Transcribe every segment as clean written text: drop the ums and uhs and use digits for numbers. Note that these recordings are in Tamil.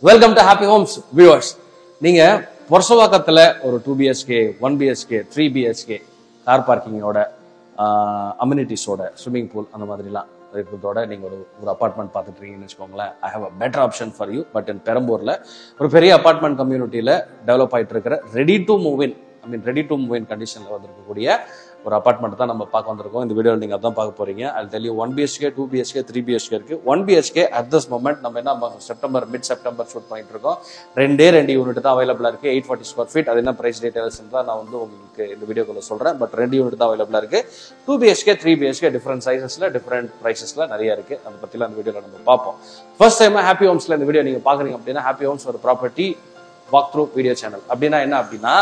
Welcome to happy homes viewers. நீங்க பொர்சவாக்கத்துல ஒரு 2 BHK 1 BHK 3 BHK கார் பார்க்கிங்கோட அம்யூனிட்டிஸோட ஸ்விம்மிங் பூல் அந்த மாதிரிலாம் இருக்கிறதோட நீங்க ஒரு அபார்ட்மெண்ட் பார்த்துட்டு இருக்கீங்கன்னு வச்சுக்கோங்களேன். I have a better option for you. But in பெரம்பூர்ல ஒரு பெரிய அபார்ட்மெண்ட் கம்யூனிட்டியில டெவலப் ஆயிட்டு இருக்கிற ரெடி டு மூவ் இன் கண்டிஷன்ல வந்திருக்கக்கூடிய ஒரு அபார்ட்மெண்ட் தான் நம்ம பார்க்க வந்திருக்கோம். இந்த வீடியோவில் நீங்கள் அதான் பார்க்க போறீங்க. அது தெரியும் 1 BHK 2 BHK 3 BHK இருக்கு. 1 BHK அட் திஸ் மொமெண்ட் நம்ம என்ன மிட் செப்டம்பர் ஷூட் பண்ணிட்டு இருக்கோம். ரெண்டு யூனிட் தான் அவைலபிளா இருக்கு. 840 ஸ்கொயர் ஃபீட். அது என்ன பிரைஸ் டீடைல்ஸ் தான் நான் வந்து உங்களுக்கு இந்த வீடியோக்குள்ள சொல்றேன். பட் 2 யூனிட் தான் அவைலபிளா இருக்கு. 2 BHK 3 BHK டிஃபரெண்ட் சைசஸ்ல டிஃபரெண்ட் பிரைசஸ்ல நிறைய இருக்கு. அதை பத்திலாம் இந்த வீடியோல நம்ம பார்ப்போம். ஃபர்ஸ்ட் டைம் ஹாப்பி ஹோம்ஸ்ல இந்த வீடியோ நீங்க பாக்குறீங்க அப்படின்னா, ஹாப்பி ஹோம்ஸ் ஒரு property walk through video channel. அப்படின்னா என்ன அப்படின்னா,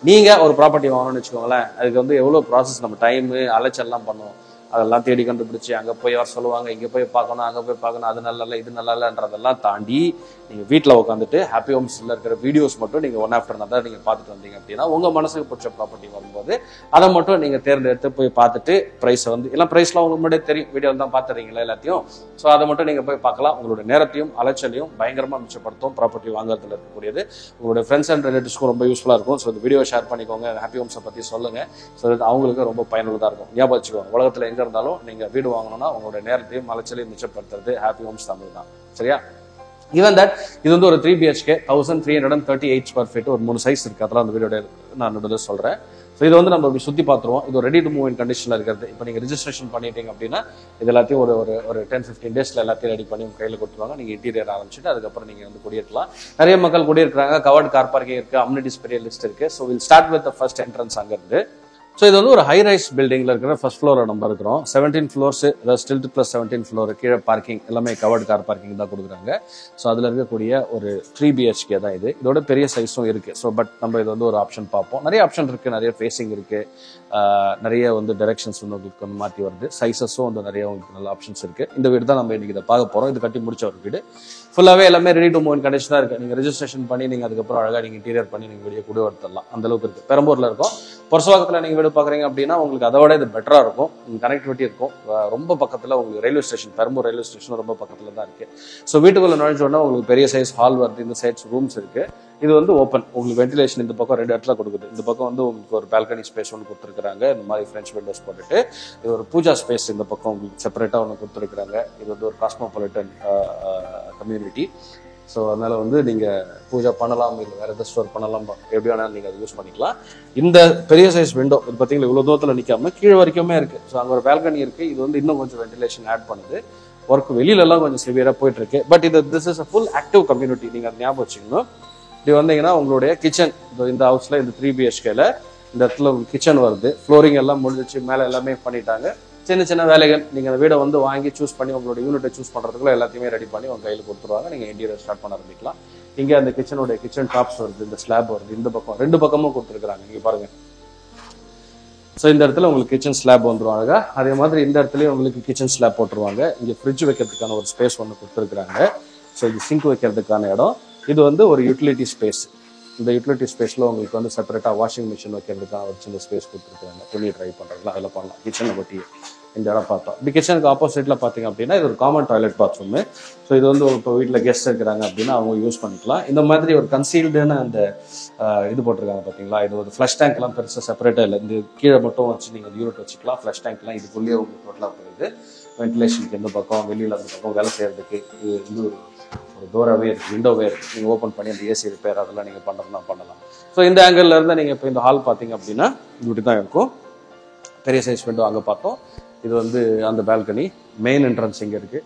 நீங்க ஒரு ப்ராப்பர்ட்டி வாங்கணும்னு வச்சுக்கோங்களேன். அதுக்கு வந்து எவ்வளவு ப்ராசஸ், நம்ம டைம் அலைச்சல்லாம் பண்ணுவோம். அதெல்லாம் தேடி கண்டுபிடிச்சு அங்கே போய் வர சொல்லுவாங்க, இங்கே போய் பார்க்கணும், அங்கே போய் பார்க்கணும், அது நல்லா இல்லை இது நல்லா இல்லைன்றதெல்லாம் தாண்டி நீங்கள் வீட்டில் உட்காந்துட்டு ஹாப்பி ஹோம்ஸில் இருக்கிற வீடியோஸ் மட்டும் நீங்கள் ஒன் ஆஃப்டர் தான் நீங்கள் பார்த்துட்டு வந்தீங்க அப்படின்னா, உங்கள் மனசுக்கு பிடிச்ச ப்ராப்பர்ட்டி வரும்போது அதை மட்டும் நீங்கள் தேர்ந்தெடுத்து போய் பார்த்துட்டு ப்ரைஸை வந்து எல்லாம் ப்ரைஸ்லாம் உங்களுக்கு முன்னாடியே தெரியும், வீடியோவில் தான் பார்த்துறீங்களா எல்லாத்தையும். ஸோ அதை மட்டும் நீங்கள் போய் பார்க்கலாம். உங்களோட நேரத்தையும் அலைச்சலையும் பயங்கரமாக மிச்சப்படுத்தும் ப்ராப்பர்ட்டி வாங்குறதுல இருக்கக்கூடியது. உங்களுடைய ஃப்ரெண்ட்ஸ் அண்ட் ரிலேட்டிவ்ஸ்க்கும் ரொம்ப யூஸ்ஃபுல்லாக இருக்கும். ஸோ இந்த வீடியோ ஷேர் பண்ணிக்கோங்க, ஹாப்பி ஹோம்ஸை பற்றி சொல்லுங்கள். ஸோ அவங்களுக்கு ரொம்ப பயனுள்ளதாக இருக்கும். ஞாபகம் வச்சுக்கோங்க, உலகத்தில் இருந்தாலும் நீங்க வீடு வாங்கணும்னா உங்களோட நேரத்தையும் அலைச்சலையும் மிச்சப்படுத்துறது ஹாப்பி ஹோம்ஸ் தமிழ் தான். சரியா? ஈவன் தட் இது வந்து ஒரு 3 BHK 1338 ஸ்கொயர் ஃபீட் ஒரு 3 சைஸ் இருக்கு. அதெல்லாம் அந்த வீடியோட நான் சொல்றேன். ஸோ இது வந்து நம்ம சுத்தி பார்த்துருவோம். இது ரெடி டு மூவ் இன் கண்டிஷன்ல இருக்கிறது. இப்போ நீங்க ரிஜிஸ்ட்ரேஷன் பண்ணிட்டீங்க அப்படின்னா இது எல்லாத்தையும் ஒரு 10-15 டேஸ்ல எல்லாத்தையும் ரெடி பண்ணி உங்க கையில கொடுத்துருவாங்க. நீங்க இன்டீரியர் ஆரம்பிச்சுட்டு அதுக்கப்புறம் நீங்க வந்து குடியிருக்கலாம். நிறைய மக்கள் குடியிருக்காங்க. கவர்டு கார் பார்க்கிங் இருக்கு, அம்யூனிட்டிஸ் பெரிய லிஸ்ட் இருக்கு. So will start with the first entrance அங்க இருந்து. ஸோ இது வந்து ஒரு ஹை ரைஸ் பில்டிங்ல இருக்கிற ஃபர்ஸ்ட் ஃப்ளோரை நம்ம இருக்கிறோம். 17 ஃப்ளோர்ஸ், அதாவது ஸ்டில்ட் பிளஸ் 17 ஃப்ளோர், கீழே பார்க்கிங் எல்லாமே கவர்டு கார் பார்க்கிங் தான் கொடுக்குறாங்க. ஸோ அதில் இருக்கக்கூடிய ஒரு 3 BHK தான் இது. இதோட பெரிய சைஸும் இருக்கு. ஸோ பட் நம்ம இது வந்து ஒரு ஆப்ஷன் பார்ப்போம். நிறைய ஆப்ஷன் இருக்கு, நிறைய ஃபேஸிங் இருக்கு, நிறைய வந்து டைரக்ஷன்ஸ் வந்து உங்களுக்கு வந்து மாற்றி வருது. சைஸஸும் வந்து நிறைய உங்களுக்கு நல்ல ஆப்ஷன்ஸ் இருக்கு. இந்த வீடு தான் நம்ம இன்னைக்கு இதை பார்க்க போறோம். இது கட்டி முடிச்ச ஒரு வீடு. ஃபுல்லாவே எல்லாமே ready to move in condition தான் இருக்கு. நீங்க ரெஜிஸ்ட்ரேஷன் பண்ணி நீங்க அதுக்கப்புறம் அழகா நீங்க இன்டீரியர் பண்ணி நீங்க வீடியோ கூட எடுத்துடலாம். அந்த அளவுக்கு இருக்கு. பெரம்பூர்ல இருக்கும். பொர்சவாக்கத்தில் நீங்க வீடு பாக்குறீங்க அப்படின்னா உங்களுக்கு அதை விட இது பெட்டரா இருக்கும். கனெக்டிவிட்டி இருக்கும். ரொம்ப பக்கத்துல உங்களுக்கு railway station, Perambur railway station ரொம்ப பக்கத்துல தான் இருக்கு. ஸோ வீட்டுக்குள்ள நுழைஞ்சோன்னா உங்களுக்கு பெரிய சைஸ் ஹால் வருது. இந்த சைட்ஸ் ரூம்ஸ் இருக்கு. இது வந்து ஓப்பன். உங்களுக்கு வென்டிலேஷன் இந்த பக்கம் 2 இடத்துல கொடுக்குது. இந்த பக்கம் வந்து உங்களுக்கு ஒரு பால்கனி ஸ்பேஸ் ஒன்று கொடுத்துருக்காங்க. இந்த மாதிரி ஃப்ரெஞ்ச் விண்டோஸ் போட்டுட்டு இது ஒரு பூஜா ஸ்பேஸ் இந்த பக்கம் உங்களுக்கு செப்பரேட்டா ஒன்று கொடுத்துருக்காங்க. இது வந்து ஒரு காஸ்மோபாலிட்டன் கம்யூனிட்டி. ஸோ அதனால வந்து நீங்க பூஜை பண்ணலாம், இல்லை வேற எதாவது ஸ்டோர் பண்ணலாம், எப்படி வேணாலும் நீங்க அதை யூஸ் பண்ணிக்கலாம். இந்த பெரிய சைஸ் விண்டோ இது பார்த்தீங்கன்னா இவ்வளோ தூரத்தில் நிற்காம கீழே வரைக்குமே இருக்கு. ஸோ அங்கே ஒரு பால்கனி இருக்கு. இது வந்து இன்னும் கொஞ்சம் வென்டிலேஷன் ஆட் பண்ணுது. ஒர்க் வெளியிலலாம் கொஞ்சம் சிவியரா போயிட்டு இருக்கு. But this is a full active community. நீங்க அதை ஞாபகம் வச்சுக்கணும். இப்படி வந்தீங்கன்னா உங்களுடைய கிச்சன் இந்த ஹவுஸ்ல இந்த 3 BHKல இந்த இடத்துல கிச்சன் வருது. ஃப்ளோரிங் எல்லாம் முடிஞ்சிச்சு, மேலே எல்லாமே பண்ணிட்டாங்க. சின்ன சின்ன வேலைகள் நீங்க அந்த வீடை வந்து வாங்கி சூஸ் பண்ணி உங்களோட யூனிட்டை சூஸ் பண்றதுக்குள்ள எல்லாத்தையுமே ரெடி பண்ணி உங்க கையில் கொடுத்துருவாங்க. நீங்க இன்டீரியர் ஸ்டார்ட் பண்ண ஆரம்பிக்கலாம். இங்க அந்த கிச்சன் டாப்ஸ் வருது, இந்த ஸ்லாப் வருது. இந்த பக்கம் 2 பக்கமும் கொடுத்துருக்காங்க. நீங்க பாருங்க. ஸோ இந்த இடத்துல உங்களுக்கு கிச்சன் ஸ்லாப் வந்துடும் அழகா. அதே மாதிரி இந்த இடத்துலயும் உங்களுக்கு கிச்சன் ஸ்லாப் போட்டுருவாங்க. இங்க ஃப்ரிட்ஜ் வைக்கிறதுக்கான ஒரு ஸ்பேஸ் ஒன்று கொடுத்துருக்காங்க. ஸோ இது சிங்க் வைக்கிறதுக்கான இடம். இது வந்து ஒரு யூட்டிலிட்டி ஸ்பேஸ். இந்த யூட்டிலிட்டி ஸ்பேஸ்ல உங்களுக்கு வந்து செப்பரேட்டா வாஷிங் மிஷின் வைக்கிறதுக்கான ஒரு சின்ன ஸ்பேஸ் கொடுத்துருக்காங்க. துணி ட்ரை பண்றதுலாம் அதில் பண்ணலாம். கிச்சனை பற்றி இந்த இடம் பார்த்தோம். இப்படி கிச்சனுக்கு ஆப்போசிட்ல பார்த்தீங்க அப்படின்னா இது ஒரு காமன் டாய்லெட் பாத்ரூம். ஸோ இது வந்து இப்போ வீட்டில் கெஸ்ட் இருக்கிறாங்க அப்படின்னா அவங்க யூஸ் பண்ணிக்கலாம். இந்த மாதிரி ஒரு கன்சீல்டுன்னு அந்த இது போட்டிருக்காங்க பார்த்தீங்களா. இது ஒரு ஃப்ளஷ் டேங்க் எல்லாம் பெருசாக செப்பரேட்டா இல்லை. இந்த கீழே மட்டும் வச்சு நீங்கள் யூனிட் வச்சுக்கலாம். ஃப்ளஷ் டேங்க்லாம் இதுக்குள்ளேயே உங்களுக்கு டோட்டலாக போயிடுது. வென்டிலேஷனுக்கு எந்த பக்கம், வெளியில் அந்த பக்கம் வேலை செய்யறதுக்கு இது வந்து ஒரு டோராகவே இருக்குது, விண்டோவே இருக்குது. நீங்கள் ஓப்பன் பண்ணி அந்த ஏசி ரிப்பேர் அதெல்லாம் நீங்கள் பண்ணுறதுனா பண்ணலாம். ஸோ இந்த ஆங்கிள் இருந்தால் நீங்கள் இப்போ இந்த ஹால் பார்த்தீங்க அப்படின்னா இப்படி தான் இருக்கும். பெரிய சைஸ் விண்டோ அங்கே பார்த்தோம். இது வந்து அந்த பால்கனி. மெயின் என்ட்ரன்ஸ் இங்கே இருக்கு.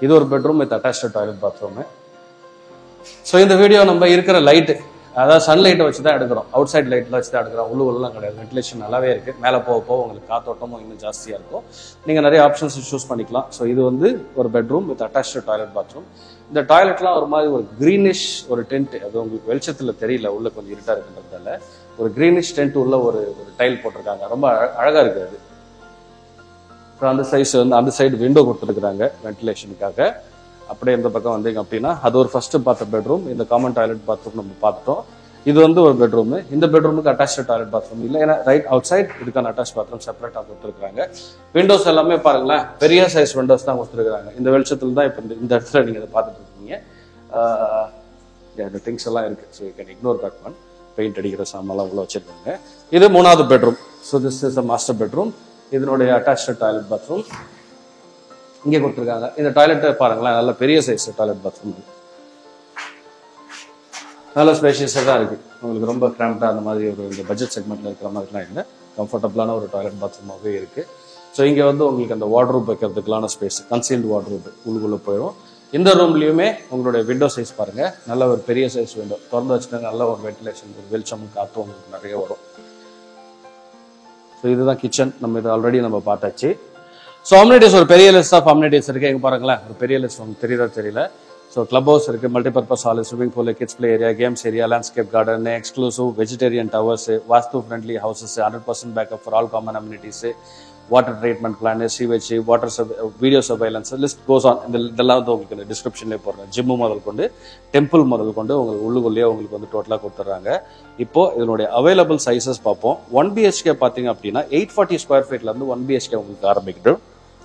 இது ஒரு bedroom with attached toilet bathroom. So இந்த வீடியோ நம்ம இருக்கிற லைட்டு, அதாவது சன்லைட்டை வச்சு தான் எடுக்கிறோம். அவுட் சைட் லைட்ல வச்சு தான் எடுக்கிறோம். உள்ளுலாம் கிடையாது. வென்டிலேஷன் நல்லாவே இருக்கு. மேலே போக உங்களுக்கு காத்தோட்டமும் இன்னும் ஜாஸ்தியாக இருக்கும். நீங்கள் நிறைய ஆப்ஷன்ஸ் சூஸ் பண்ணிக்கலாம். ஸோ இது வந்து ஒரு bedroom with attached toilet bathroom. இந்த டாய்லெட்லாம் ஒரு மாதிரி ஒரு கிரீனிஷ் ஒரு டென்ட், அது உங்களுக்கு வெளிச்சத்தில் தெரியல, உள்ள கொஞ்சம் இருட்டா இருக்குன்றதால ஒரு கிரீனிஷ் டென்ட் உள்ள ஒரு டைல் போட்டிருக்காங்க. ரொம்ப அழகா இருக்கு அது. அந்த சைஸ் வந்து அந்த சைடு விண்டோ கொடுத்துருக்குறாங்க வென்டிலேஷனுக்காக. அப்படியே இந்த பக்கம் வந்தீங்க அப்படின்னா அது ஒரு ஃபர்ஸ்ட் பார்த்த பெட்ரூம். இந்த காமன் டாய்லெட் பாத்ரூம் நம்ம பார்த்துட்டோம். இது வந்து ஒரு பெட்ரூம். இந்த பெட்ரூமுக்கு அட்டாச்டு டாய்லெட் பாத்ரூம் இல்லை, ஏன்னா ரைட் அவுட் சைட் இதுக்கான அட்டாச் பாத்ரூம் செப்பரேட்டா கொடுத்துருக்காங்க. விண்டோஸ் எல்லாமே பாருங்களேன், பெரிய சைஸ் விண்டோஸ் தான் கொடுத்துருக்காங்க. இந்த வெளிச்சத்துல தான் இப்போ இந்த இடத்துல நீங்க அதை பார்த்துட்டு இருக்கீங்க. இந்த திங்ஸ் எல்லாம் இருக்கு. So you can ignore that one. Paint அடிக்கிற சாமான்லாம் உள்ள வச்சிருக்காங்க. இது 3வது bedroom. So this is a master bedroom. இதனுடைய அட்டாச்டு டாய்லெட் பாத்ரூம் இங்கே கொடுத்துருக்காங்க. இந்த டாய்லெட் பாருங்களேன், நல்ல பெரிய சைஸ் டாய்லெட் பாத்ரூம், நல்ல ஸ்பேஷியஸாக தான் இருக்கு. உங்களுக்கு ரொம்ப கிராம்ப்டா அந்த மாதிரி ஒரு இந்த பட்ஜெட் செக்மெண்ட்ல இருக்கிற மாதிரிலாம் இல்லை, கம்ஃபர்டபுளான ஒரு டாய்லெட் பாத்ரூமாகவே இருக்கு. ஸோ இங்கே வந்து உங்களுக்கு அந்த வார்ட்ரூப் வைக்கிறதுக்கான ஸ்பேஸ், கன்சீல்டு வார்ட்ரூப் உள்ளுக்குள்ள போயிடும். இந்த ரூம்லையுமே உங்களுடைய விண்டோ சைஸ் பாருங்க, நல்ல ஒரு பெரிய சைஸ் விண்டோ திறந்து வச்சுட்டு நல்ல ஒரு வென்டிலேஷன், ஒரு வெளிச்சமும் காற்றும் உங்களுக்கு நிறைய வரும். ஸோ இதுதான் கிச்சன். நம்ம இது ஆல்ரெடி நம்ம பார்த்தாச்சு. ஸோ அம்யூனிட்டிஸ் ஒரு பெரிய லிஸ்ட் ஆஃப் அம்யூனிட்டிஸ் இருக்கு. எங்க பாருங்களேன், ஒரு பெரிய லிஸ்ட் உங்களுக்கு தெரியல. ஸோ கிளப் ஹவுஸ் இருக்கு, multipurpose hall, swimming pool, kids play area, games area, landscape garden, exclusive vegetarian towers, vastu friendly houses, 100% backup for all common amenities, water treatment plan, sewage, water video surveillance, list goes on. இதெல்லாம் வந்து உங்களுக்கு டிஸ்கிரிப்ஷன்லேயே போடுறேன். ஜிம்மு முதல் கொண்டு டெம்பிள் முதல் கொண்டு உங்களுக்கு உள்ளுக்குள்ளேயே உங்களுக்கு வந்து டோட்டலாக கொடுத்துட்றாங்க. இப்போ இதனுடைய அவைலபிள் சைஸஸ் பார்ப்போம். 1 BHK பார்த்தீங்க அப்படின்னா 840 ஸ்கொயர் ஃபீட்லேருந்து 1 BHK உங்களுக்கு ஆரம்பிக்கிட்டு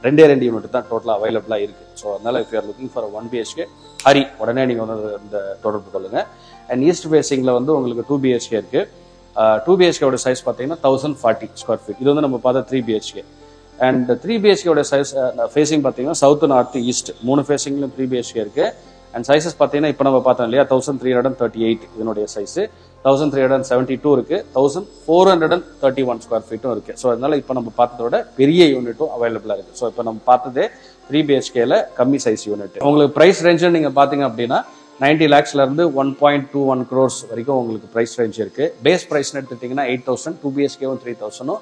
2 யூனிட் தான் டோட்டலாக அவைலபிளாக இருக்கு. ஸோ அதனால if you are looking for 1 BHK Hari உடனே நீங்கள் வந்து இந்த தொடர்பு கொள்ளுங்க. அண்ட் ஈஸ்ட் ஃபேசிங்கில் வந்து உங்களுக்கு 2 BHK இருக்கு. 2 BHK ஓட சைஸ் பார்த்தீங்கன்னா 1040 ஸ்கொயர் ஃபீட். இது வந்து நம்ம பார்த்த 3 BHK. அண்ட் 3 BHK ஓட சைஸ் ஃபேசிங் பார்த்தீங்கன்னா சவுத், நார்த், ஈஸ்ட் 3 ஃபேசிங்லையும் 3 BHK இருக்கு. அண்ட் சைஸஸ் பார்த்தீங்கன்னா இப்போ நம்ம பார்த்தோம் இல்லையா, 1338 இதனுடைய சைஸ், 1372 இருக்கு, 1431 ஸ்கொயர் ஃபீட்டும் இருக்கு. ஸோ அதனால இப்போ நம்ம பார்த்ததோட பெரிய யூனிட்டும் அவைலபிளா இருக்கு. ஸோ இப்போ நம்ம பார்த்ததே 3 BHKல கம்மி சைஸ் யூனிட். உங்களுக்கு பிரைஸ் ரேஞ்ச் நீங்க பாத்தீங்க அப்படின்னா 90 lakhsல இருந்து 1.21 crores வரைக்கும் உங்களுக்கு பிரைஸ் ரேஞ்ச் இருக்கு. பேஸ் பிரைஸ் எடுத்துட்டீங்கன்னா 8,000, 2 BHKவும் 3,000,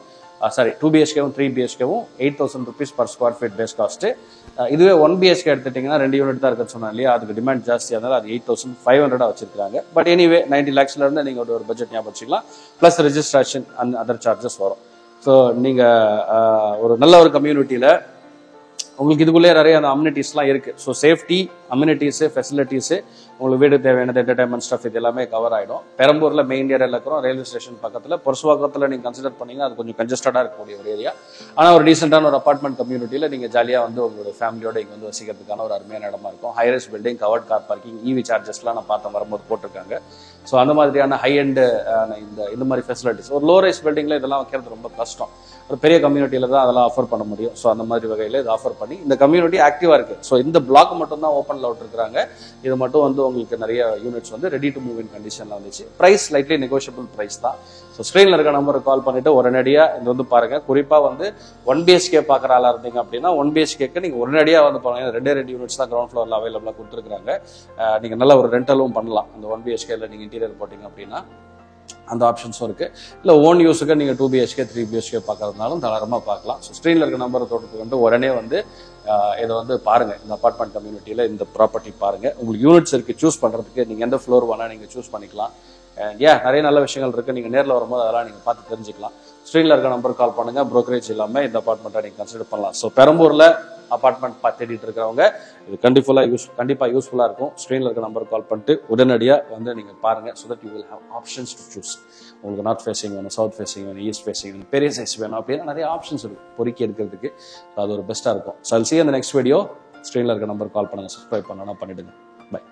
2 BHKவும் 3 BHKவும் 8,000 rupees per square feet base cost. இதுவே 1 BHK எடுத்துட்டீங்கன்னா 2 யூனிட் தான் இருக்குன்னு சொன்னா இல்லையா, அதுக்கு டிமாண்ட் ஜாஸ்தி, அதனால அது 8,500 வச்சிருக்காங்க. பட் எனிவே 90 lakhsல இருந்து நீங்க ஒரு பட்ஜெட் ஞாபகம் வச்சுக்கலாம். Plus registration and other charges வரும். ஸோ நீங்க ஒரு நல்ல ஒரு கம்யூனிட்டியில உங்களுக்கு இதுக்குள்ளே நிறைய அந்த அம்யூனிட்டிஸ்லாம் இருக்கு. ஸோ சேஃப்டி, அம்யூனிட்டிஸ், ஃபெசிலிட்டிஸ், உங்களுக்கு வீடு தேவையானது, என்டர்டைன்மெண்ட் ஸ்டஃப், இது எல்லாமே கவர் ஆகிடும். பெரம்பூர்ல மெயின் ஏரியாவில் இருக்கிறோம், ரயில்வே ஸ்டேஷன் பக்கத்தில். புரசவாக்கத்தில் நீங்கள் கன்சிடர் பண்ணீங்கன்னா அது கொஞ்சம் கன்ஜஸ்டடாக இருக்கக்கூடிய ஒரு ஏரியா. ஆனால் ஒரு டீசென்டான ஒரு அப்பார்ட்மெண்ட் கம்யூனிட்டியில் நீங்கள் ஜாலியாக வந்து உங்களோட ஃபேமிலியோட இங்கே வந்து வசிக்கிறதுக்கான ஒரு அருமையான இடமா இருக்கும். High rise building, covered car parking, EV சார்ஜஸ்லாம் நான் பார்த்த வரும்போது போட்டிருக்காங்க. ஸோ அந்த மாதிரியான ஹை அண்ட் இந்த மாதிரி ஃபெசிலிட்டிஸ் ஒரு லோ ரைஸ் பில்டிங்ல இதெல்லாம் வைக்கிறது ரொம்ப கஷ்டம். ஒரு பெரிய கம்யூனிட்டியில தான் அதெல்லாம் ஆஃபர் பண்ண முடியும். ஸோ அந்த மாதிரி வகையில் இது ஆஃபர் பண்ணி இந்த கம்யூனிட்டி ஆக்டிவா இருக்கு. ஸோ இந்த பிளாக் மட்டும் தான் ஓப்பன்ல விட்டுருக்காங்க. இது மட்டும் வந்து உங்களுக்கு நிறைய யூனிட்ஸ் வந்து ரெடி டு மூவ் இன் கண்டிஷன்ல வந்துச்சு. பிரைஸ் ஸ்லைட்லி நெகோஷியபிள் பிரைஸ் தான். ஸோ ஸ்க்ரீன்ல இருக்க நம்பருக்கு கால் பண்ணிட்டு உடனடியாக இது வந்து பாருங்க. குறிப்பா வந்து 1 BHK பார்க்குற ஆளா இருந்தீங்க அப்படின்னா 1 BHKக்கு நீங்க உடனடியாக வந்து பாருங்க. 2 யூனிட்ஸ் தான் கிரவுண்ட் ஃப்ளோர்ல அவைலபிளா கொடுத்துருக்காங்க. நீங்க நல்ல ஒரு ரெண்டலும் பண்ணலாம். அந்த 1 BHKல நீங்க இன்டீரியர் போட்டீங்க அப்படின்னா அந்த ஆப்ஷன்ஸும் இருக்கு. இல்லை ஓன் யூஸுக்கு நீங்க 2 BHK 3 BHK பார்க்கறதுனாலும் தாராளமாக பார்க்கலாம். ஸோ ஸ்க்ரீன்ல இருக்க நம்பரை தொடர்பு கொண்டு உடனே வந்து இதை வந்து பாருங்க. இந்த அபார்ட்மெண்ட் கம்யூனிட்டியில இந்த ப்ராப்பர்ட்டி பாருங்க. உங்களுக்கு யூனிட்ஸ் இருக்கு சூஸ் பண்றதுக்கு. நீங்க எந்த ஃப்ளோர் வேணா நீங்க சூஸ் பண்ணிக்கலாம். நிறைய நல்ல விஷயங்கள் இருக்கு. நீங்க நேரில் வரும்போது அதெல்லாம் நீங்க பார்த்து தெரிஞ்சுக்கலாம். ஸ்க்ரீன்ல இருக்க நம்பருக்கு கால் பண்ணுங்க. ப்ரோக்கரேஜ் இல்லாம இந்த அபார்ட்மெண்ட்டை நீங்க கன்சிடர் பண்ணலாம். ஸோ பெரம்பூர்ல அபார்ட்மெண்ட் தேடிட்டு இருக்கிறவங்க இது கண்டிப்பா யூஸ்ஃபுல்லா இருக்கும். ஸ்க்ரீன்ல இருக்க நம்பருக்கு கால் பண்ணிட்டு உடனடியாக வந்து நீங்க பாருங்க. So that you will have options to choose. உங்களுக்கு நார்த் ஃபேசிங் வேணும், சவுத் ஃபேசிங் வேணும், ஈஸ்ட் ஃபேசிங் வேணும், பெரிய சைஸ் வேணும் அப்படின்னா நிறைய ஆப்ஷன்ஸ் இருக்கு பொறுக்கி எடுக்கிறதுக்கு. அது ஒரு பெஸ்ட்டாக இருக்கும். So I'll see you in the next video. ஸ்க்ரீனில் இருக்க நம்பர் கால் பண்ணுங்க. சப்ஸ்கிரைப் பண்ணனா பண்ணிடுங்க. பை.